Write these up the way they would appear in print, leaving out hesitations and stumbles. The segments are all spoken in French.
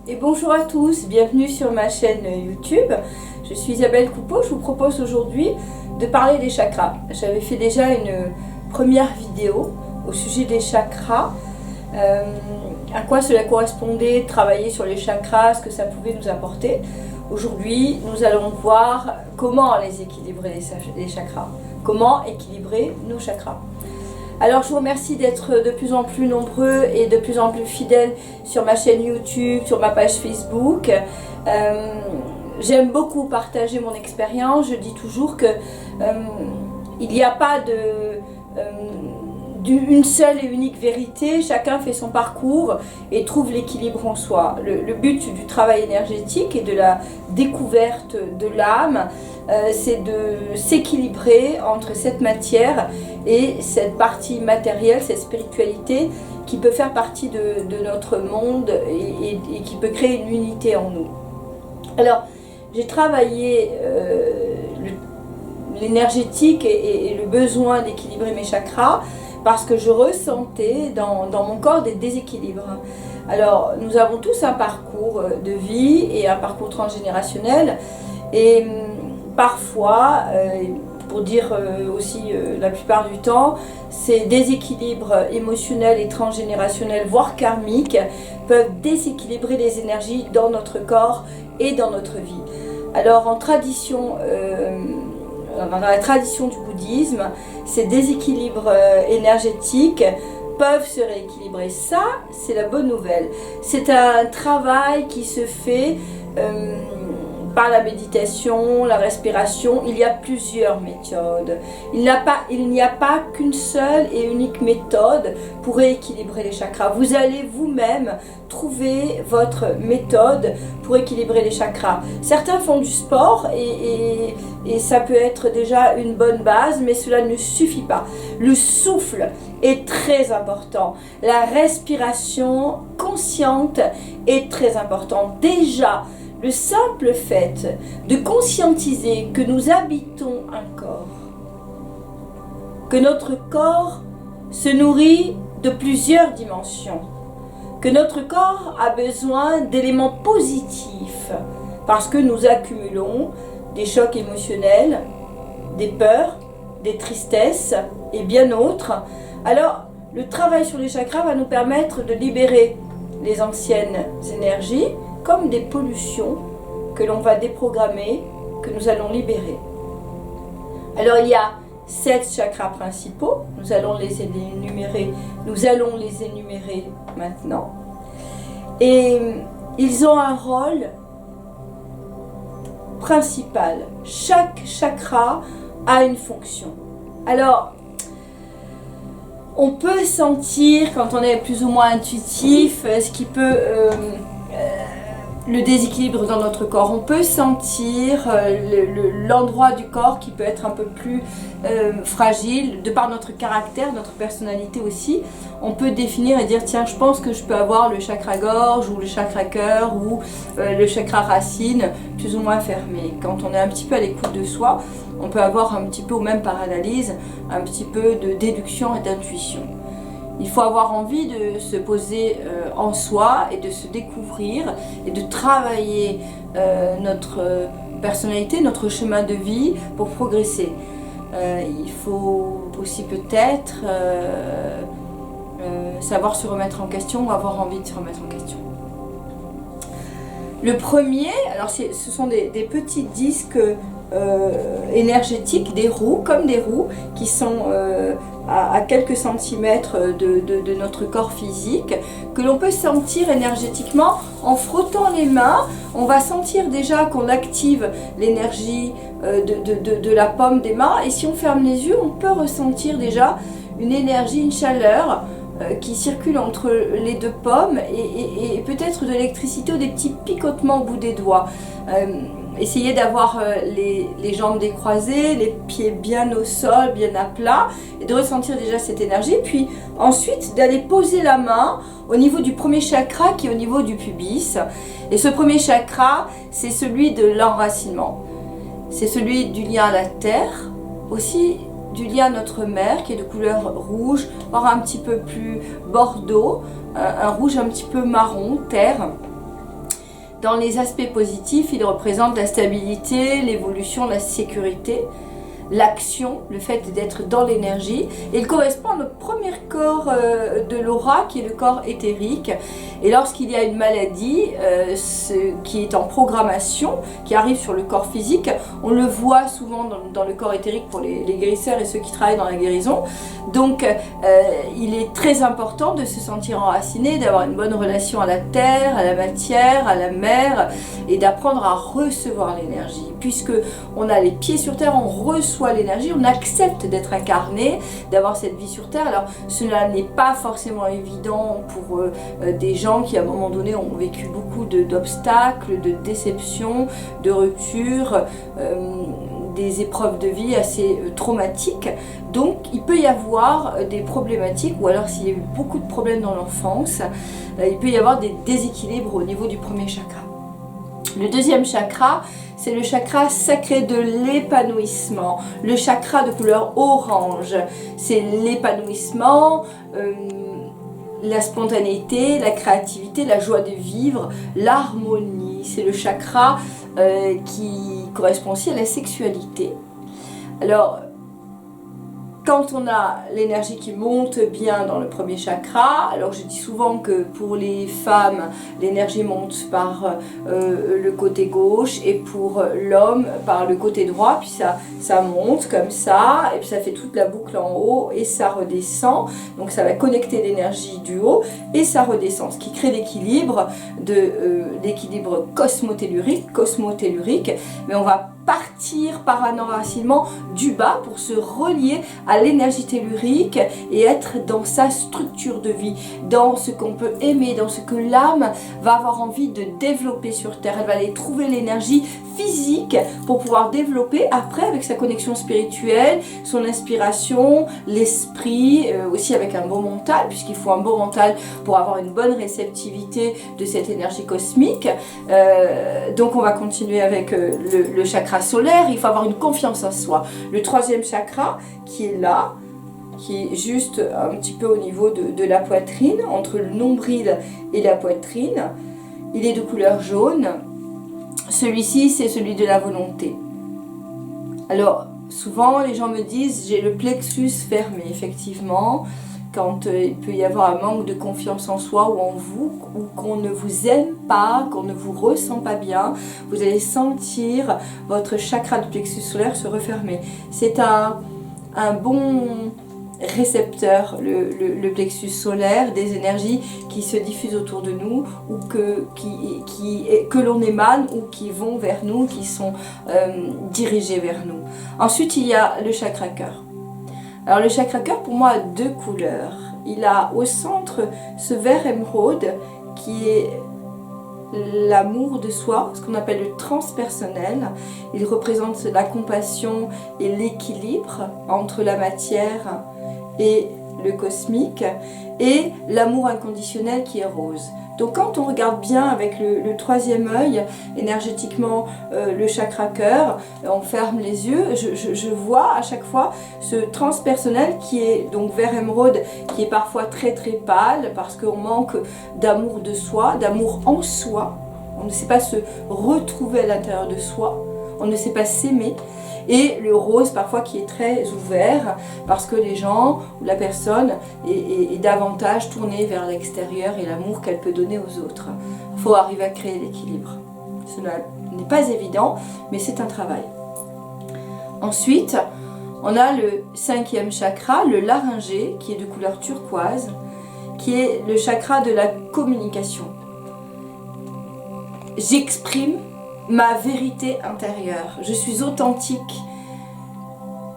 Et bonjour à tous, bienvenue sur ma chaîne YouTube. Je suis Isabelle Coupeau, je vous propose aujourd'hui de parler des chakras. J'avais fait déjà une première vidéo au sujet des chakras, à quoi cela correspondait de travailler sur les chakras, ce que ça pouvait nous apporter. Aujourd'hui, nous allons voir comment les équilibrer les chakras, comment équilibrer nos chakras. Alors je vous remercie d'être de plus en plus nombreux et de plus en plus fidèles sur ma chaîne YouTube, sur ma page Facebook. J'aime beaucoup partager mon expérience. Je dis toujours que il n'y a pas une seule et unique vérité. Chacun fait son parcours et trouve l'équilibre en soi. Le but du travail énergétique et de la découverte de l'âme, c'est de s'équilibrer entre cette matière et cette partie matérielle, cette spiritualité qui peut faire partie de notre monde et qui peut créer une unité en nous. Alors, j'ai travaillé l'énergétique et le besoin d'équilibrer mes chakras parce que je ressentais dans mon corps des déséquilibres. Alors, nous avons tous un parcours de vie et un parcours transgénérationnel et parfois, pour dire aussi la plupart du temps, ces déséquilibres émotionnels et transgénérationnels, voire karmiques, peuvent déséquilibrer les énergies dans notre corps et dans notre vie. Alors en tradition, dans la tradition du bouddhisme, ces déséquilibres énergétiques peuvent se rééquilibrer. Ça, c'est la bonne nouvelle. C'est un travail qui se fait par la méditation, la respiration. Il y a plusieurs méthodes. Il n'y a pas qu'une seule et unique méthode pour rééquilibrer les chakras. Vous allez vous-même trouver votre méthode pour équilibrer les chakras. Certains font du sport et ça peut être déjà une bonne base, mais cela ne suffit pas. Le souffle est très important. La respiration consciente est très importante. Déjà, le simple fait de conscientiser que nous habitons un corps, que notre corps se nourrit de plusieurs dimensions, que notre corps a besoin d'éléments positifs parce que nous accumulons des chocs émotionnels, des peurs, des tristesses et bien d'autres. Alors, le travail sur les chakras va nous permettre de libérer les anciennes énergies comme des pollutions que l'on va déprogrammer, que nous allons libérer. Alors il y a 7 chakras principaux, nous allons les énumérer maintenant. Et ils ont un rôle principal. Chaque chakra a une fonction. Alors, on peut sentir, quand on est plus ou moins intuitif, ce qui peut le déséquilibre dans notre corps. On peut sentir l'endroit du corps qui peut être un peu plus fragile, de par notre caractère, notre personnalité aussi. On peut définir et dire, tiens, je pense que je peux avoir le chakra gorge ou le chakra cœur ou le chakra racine plus ou moins fermé. Quand on est un petit peu à l'écoute de soi, on peut avoir un petit peu, ou même par analyse, un petit peu de déduction et d'intuition. Il faut avoir envie de se poser en soi et de se découvrir et de travailler notre personnalité, notre chemin de vie pour progresser. Il faut aussi peut-être savoir se remettre en question ou avoir envie de se remettre en question. Le premier, alors ce sont des petits disques énergétiques, des roues, comme des roues, qui sont à quelques centimètres de notre corps physique, que l'on peut sentir énergétiquement en frottant les mains. On va sentir déjà qu'on active l'énergie de la paume des mains, et si on ferme les yeux, on peut ressentir déjà une énergie, une chaleur qui circule entre les deux paumes et peut-être de l'électricité ou des petits picotements au bout des doigts. Essayez d'avoir les jambes décroisées, les pieds bien au sol, bien à plat, et de ressentir déjà cette énergie. Puis ensuite d'aller poser la main au niveau du premier chakra qui est au niveau du pubis. Et ce premier chakra, c'est celui de l'enracinement. C'est celui du lien à la terre, aussi du lien à notre mère qui est de couleur rouge, voire un petit peu plus bordeaux, un rouge un petit peu marron, terre. Dans les aspects positifs, il représente la stabilité, l'évolution, la sécurité, l'action, le fait d'être dans l'énergie. Il correspond à notre premier corps de l'aura qui est le corps éthérique. Et lorsqu'il y a une maladie qui est en programmation, qui arrive sur le corps physique, on le voit souvent dans le corps éthérique pour les guérisseurs et ceux qui travaillent dans la guérison. Donc il est très important de se sentir enraciné, d'avoir une bonne relation à la terre, à la matière, à la mer et d'apprendre à recevoir l'énergie. Puisque on a les pieds sur terre, on reçoit l'énergie, on accepte d'être incarné, d'avoir cette vie sur terre. Alors cela n'est pas forcément évident pour des gens qui à un moment donné ont vécu beaucoup d'obstacles, de déceptions, de ruptures, des épreuves de vie assez traumatiques. Donc il peut y avoir des problématiques, ou alors s'il y a eu beaucoup de problèmes dans l'enfance, il peut y avoir des déséquilibres au niveau du premier chakra. Le deuxième chakra, c'est le chakra sacré de l'épanouissement, le chakra de couleur orange. C'est l'épanouissement, la spontanéité, la créativité, la joie de vivre, l'harmonie. C'est le chakra qui correspond aussi à la sexualité. Alors, quand on a l'énergie qui monte bien dans le premier chakra, alors je dis souvent que pour les femmes, l'énergie monte par le côté gauche et pour l'homme par le côté droit, puis ça monte comme ça, et puis ça fait toute la boucle en haut et ça redescend. Donc ça va connecter l'énergie du haut et ça redescend, ce qui crée l'équilibre l'équilibre cosmotellurique, mais on va partir par un enracinement du bas pour se relier à l'énergie tellurique et être dans sa structure de vie, dans ce qu'on peut aimer, dans ce que l'âme va avoir envie de développer sur Terre. Elle va aller trouver l'énergie physique pour pouvoir développer après avec sa connexion spirituelle, son inspiration, l'esprit, aussi avec un bon mental, puisqu'il faut un bon mental pour avoir une bonne réceptivité de cette énergie cosmique. Donc on va continuer avec le chakra solaire. Il faut avoir une confiance en soi. Le troisième chakra qui est là, qui est juste un petit peu au niveau de la poitrine, entre le nombril et la poitrine, il est de couleur jaune. Celui-ci, c'est celui de la volonté. Alors, souvent, les gens me disent, j'ai le plexus fermé. Effectivement, quand il peut y avoir un manque de confiance en soi ou en vous, ou qu'on ne vous aime pas, qu'on ne vous ressent pas bien, vous allez sentir votre chakra de plexus solaire se refermer. C'est un bon récepteur, le plexus solaire, des énergies qui se diffusent autour de nous ou que l'on émane ou qui vont vers nous, qui sont dirigées vers nous. Ensuite, il y a le chakra cœur. Alors le chakra cœur pour moi a deux couleurs. Il a au centre ce vert émeraude qui est l'amour de soi, ce qu'on appelle le transpersonnel. Il représente la compassion et l'équilibre entre la matière et le cosmique, et l'amour inconditionnel qui est rose. Donc quand on regarde bien avec le troisième œil, énergétiquement le chakra cœur, on ferme les yeux, je vois à chaque fois ce transpersonnel qui est donc vert émeraude, qui est parfois très très pâle parce qu'on manque d'amour de soi, d'amour en soi. On ne sait pas se retrouver à l'intérieur de soi, on ne sait pas s'aimer. Et le rose parfois qui est très ouvert parce que les gens ou la personne est davantage tournée vers l'extérieur et l'amour qu'elle peut donner aux autres. Il faut arriver à créer l'équilibre. Cela n'est pas évident, mais c'est un travail. Ensuite, on a le cinquième chakra, le laryngé, qui est de couleur turquoise, qui est le chakra de la communication. J'exprime ma vérité intérieure. Je suis authentique.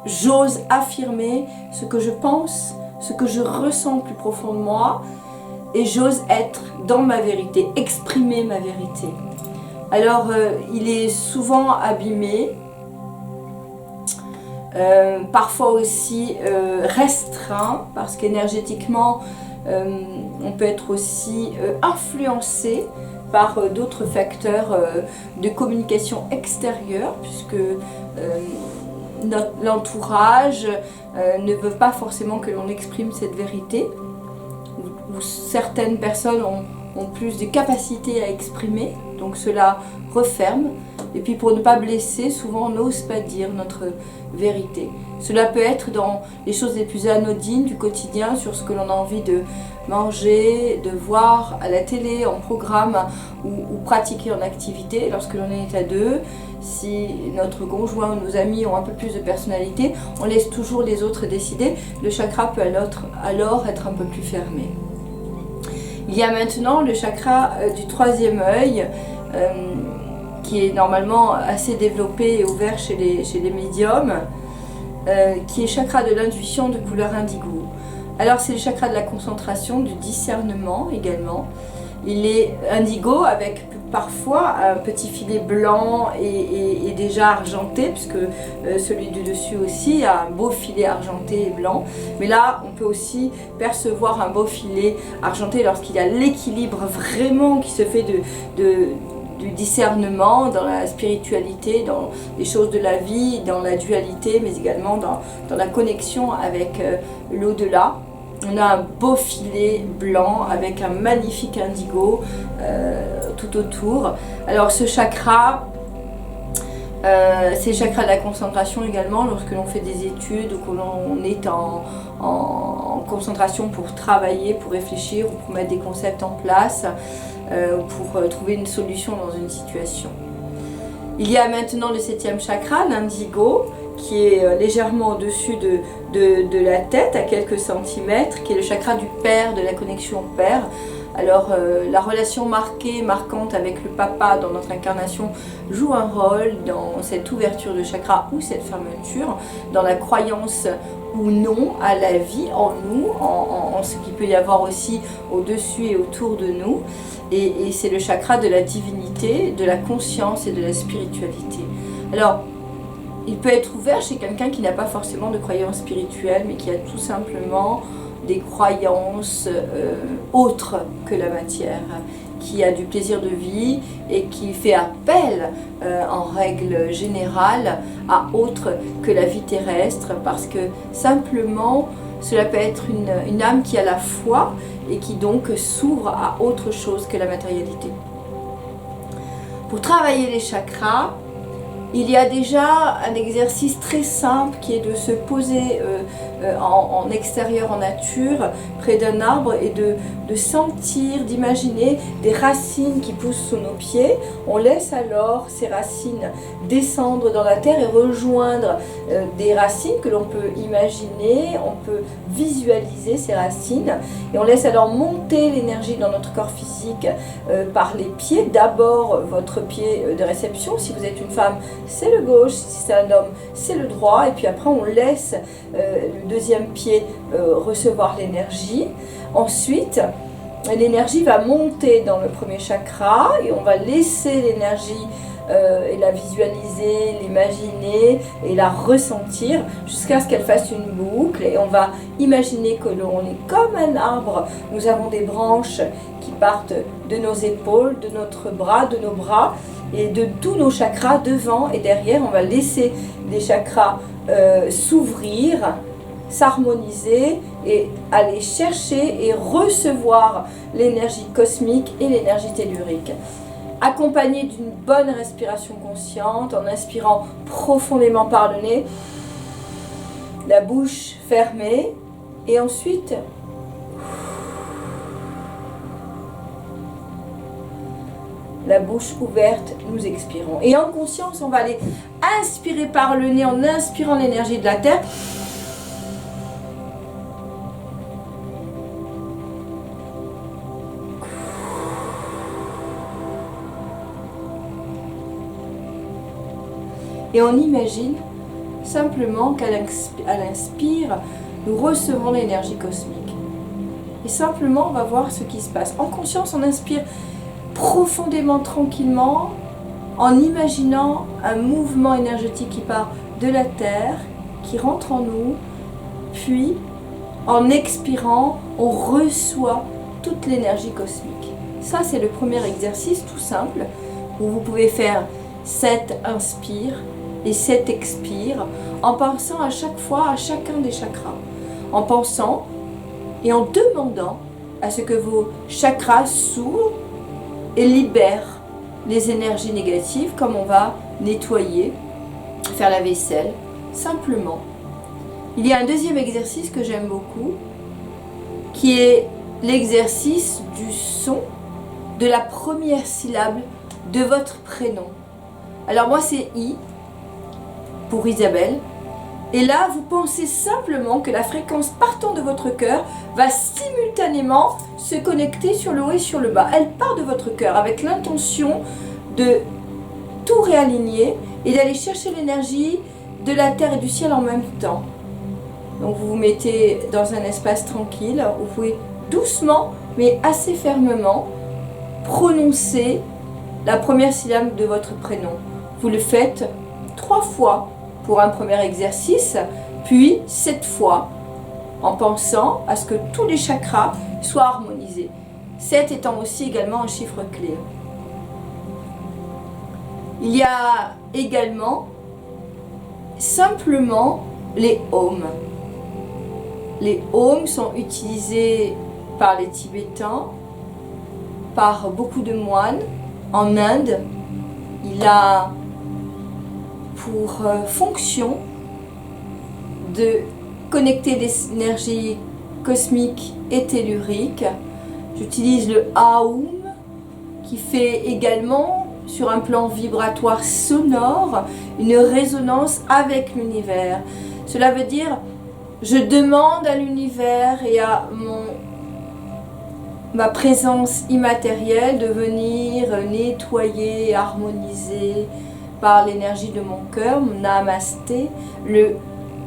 J'ose affirmer ce que je pense, ce que je ressens plus profond de moi, et j'ose être dans ma vérité, exprimer ma vérité. Alors, il est souvent abîmé, parfois aussi restreint, parce qu'énergétiquement, on peut être aussi influencé par d'autres facteurs de communication extérieure, puisque l'entourage, ne veut pas forcément que l'on exprime cette vérité, où certaines personnes ont plus de capacité à exprimer, donc cela referme. Et puis pour ne pas blesser, souvent on n'ose pas dire notre vérité. Cela peut être dans les choses les plus anodines du quotidien, sur ce que l'on a envie de manger, de voir à la télé, en programme ou pratiquer en activité. Lorsque l'on est à deux, si notre conjoint ou nos amis ont un peu plus de personnalité, on laisse toujours les autres décider. Le chakra peut alors être un peu plus fermé. Il y a maintenant le chakra du troisième œil, qui est normalement assez développé et ouvert chez les médiums, qui est chakra de l'intuition de couleur indigo. Alors c'est le chakra de la concentration, du discernement également. Il est indigo avec parfois un petit filet blanc et déjà argenté, puisque celui du dessus aussi a un beau filet argenté et blanc. Mais là, on peut aussi percevoir un beau filet argenté lorsqu'il y a l'équilibre vraiment qui se fait du discernement dans la spiritualité, dans les choses de la vie, dans la dualité, mais également dans la connexion avec l'au-delà. On a un beau filet blanc avec un magnifique indigo tout autour. Alors ce chakra, c'est le chakra de la concentration également, lorsque l'on fait des études ou que l'on est en concentration pour travailler, pour réfléchir ou pour mettre des concepts en place, pour trouver une solution dans une situation. Il y a maintenant le 7e chakra, l'indigo, qui est légèrement au-dessus de la tête, à quelques centimètres, qui est le chakra du père, de la connexion au père. Alors la relation marquante avec le papa dans notre incarnation joue un rôle dans cette ouverture de chakra ou cette fermeture, dans la croyance ou non à la vie en nous, en ce qu'il peut y avoir aussi au-dessus et autour de nous. Et c'est le chakra de la divinité, de la conscience et de la spiritualité. Alors, il peut être ouvert chez quelqu'un qui n'a pas forcément de croyance spirituelle, mais qui a tout simplement des croyances autres que la matière, qui a du plaisir de vie et qui fait appel en règle générale à autre que la vie terrestre, parce que simplement cela peut être une âme qui a la foi et qui donc s'ouvre à autre chose que la matérialité. Pour travailler les chakras, il y a déjà un exercice très simple qui est de se poser en extérieur, en nature, près d'un arbre et de sentir, d'imaginer des racines qui poussent sous nos pieds. On laisse alors ces racines descendre dans la terre et rejoindre des racines que l'on peut imaginer, on peut visualiser ces racines et on laisse alors monter l'énergie dans notre corps physique par les pieds. D'abord votre pied de réception, si vous êtes une femme, c'est le gauche, si c'est un homme, c'est le droit, et puis après on laisse le deuxième pied recevoir l'énergie. Ensuite, l'énergie va monter dans le premier chakra et on va laisser l'énergie et la visualiser, l'imaginer et la ressentir jusqu'à ce qu'elle fasse une boucle, et on va imaginer que l'on est comme un arbre. Nous avons des branches qui partent de nos épaules, de notre bras, de nos bras et de tous nos chakras devant et derrière. On va laisser les chakras s'ouvrir, s'harmoniser et aller chercher et recevoir l'énergie cosmique et l'énergie tellurique. Accompagné d'une bonne respiration consciente, en inspirant profondément par le nez, la bouche fermée, et ensuite la bouche ouverte, nous expirons. Et en conscience, on va aller inspirer par le nez en inspirant l'énergie de la terre. Et on imagine simplement qu'à l'inspire, nous recevons l'énergie cosmique. Et simplement, on va voir ce qui se passe. En conscience, on inspire profondément, tranquillement, en imaginant un mouvement énergétique qui part de la terre, qui rentre en nous, puis en expirant, on reçoit toute l'énergie cosmique. Ça, c'est le premier exercice tout simple, où vous pouvez faire 7 inspires, et 7 expire, en pensant à chaque fois à chacun des chakras. En pensant et en demandant à ce que vos chakras s'ouvrent et libèrent les énergies négatives, comme on va nettoyer, faire la vaisselle, simplement. Il y a un deuxième exercice que j'aime beaucoup, qui est l'exercice du son de la première syllabe de votre prénom. Alors moi c'est I, pour Isabelle. Et là, vous pensez simplement que la fréquence partant de votre cœur va simultanément se connecter sur le haut et sur le bas. Elle part de votre cœur avec l'intention de tout réaligner et d'aller chercher l'énergie de la terre et du ciel en même temps. Donc vous vous mettez dans un espace tranquille, vous pouvez doucement mais assez fermement prononcer la première syllabe de votre prénom. Vous le faites 3 fois pour un premier exercice, puis 7 fois en pensant à ce que tous les chakras soient harmonisés. 7 étant aussi également un chiffre clé. Il y a également simplement les ohms. Les ohms sont utilisés par les Tibétains, par beaucoup de moines. En Inde, il a pour fonction de connecter les énergies cosmiques et telluriques. J'utilise le Aum qui fait également sur un plan vibratoire sonore une résonance avec l'univers. Cela veut dire je demande à l'univers et à ma présence immatérielle de venir nettoyer, harmoniser par l'énergie de mon cœur, mon namasté,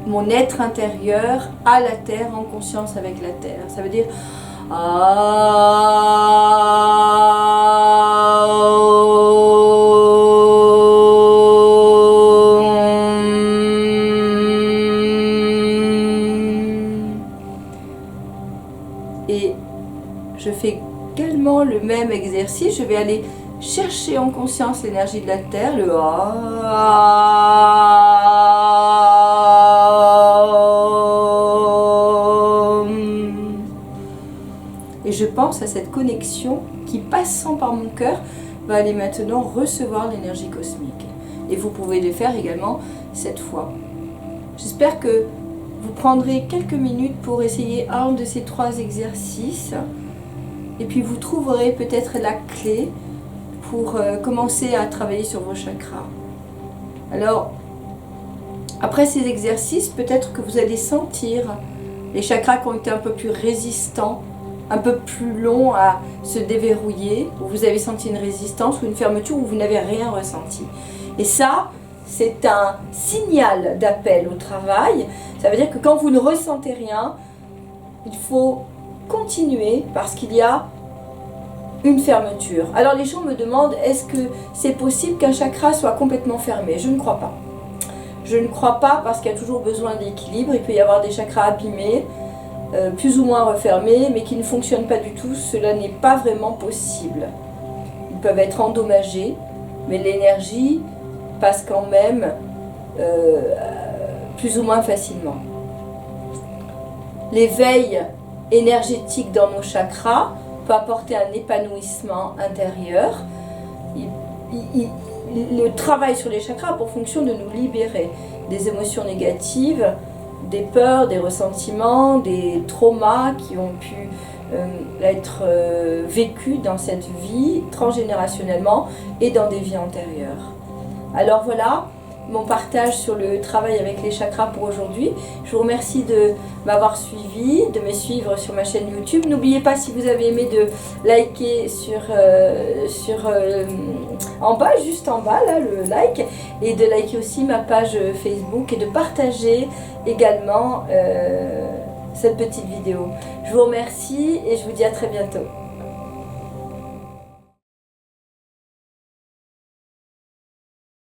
mon être intérieur à la terre, en conscience avec la terre. Ça veut dire et je fais également le même exercice. Je vais aller chercher en conscience l'énergie de la terre, le et je pense à cette connexion qui, passant par mon cœur, va aller maintenant recevoir l'énergie cosmique. Et vous pouvez le faire également 7 fois. J'espère que vous prendrez quelques minutes pour essayer un de ces 3 exercices. Et puis vous trouverez peut-être la clé pour commencer à travailler sur vos chakras. Alors, après ces exercices, peut-être que vous allez sentir les chakras qui ont été un peu plus résistants, un peu plus longs à se déverrouiller, où vous avez senti une résistance ou une fermeture où vous n'avez rien ressenti. Et ça, c'est un signal d'appel au travail. Ça veut dire que quand vous ne ressentez rien, il faut continuer parce qu'il y a une fermeture. Alors les gens me demandent, est-ce que c'est possible qu'un chakra soit complètement fermé? Je ne crois pas. Je ne crois pas parce qu'il y a toujours besoin d'équilibre. Il peut y avoir des chakras abîmés, plus ou moins refermés, mais qui ne fonctionnent pas du tout. Cela n'est pas vraiment possible. Ils peuvent être endommagés, mais l'énergie passe quand même plus ou moins facilement. L'éveil énergétique dans nos chakras peut apporter un épanouissement intérieur. Le travail sur les chakras a pour fonction de nous libérer des émotions négatives, des peurs, des ressentiments, des traumas qui ont pu être vécus dans cette vie transgénérationnellement et dans des vies antérieures. Alors voilà mon partage sur le travail avec les chakras pour aujourd'hui. Je vous remercie de m'avoir suivi, de me suivre sur ma chaîne YouTube. N'oubliez pas, si vous avez aimé, de liker en bas, juste en bas, là, le like, et de liker aussi ma page Facebook et de partager également cette petite vidéo. Je vous remercie et je vous dis à très bientôt.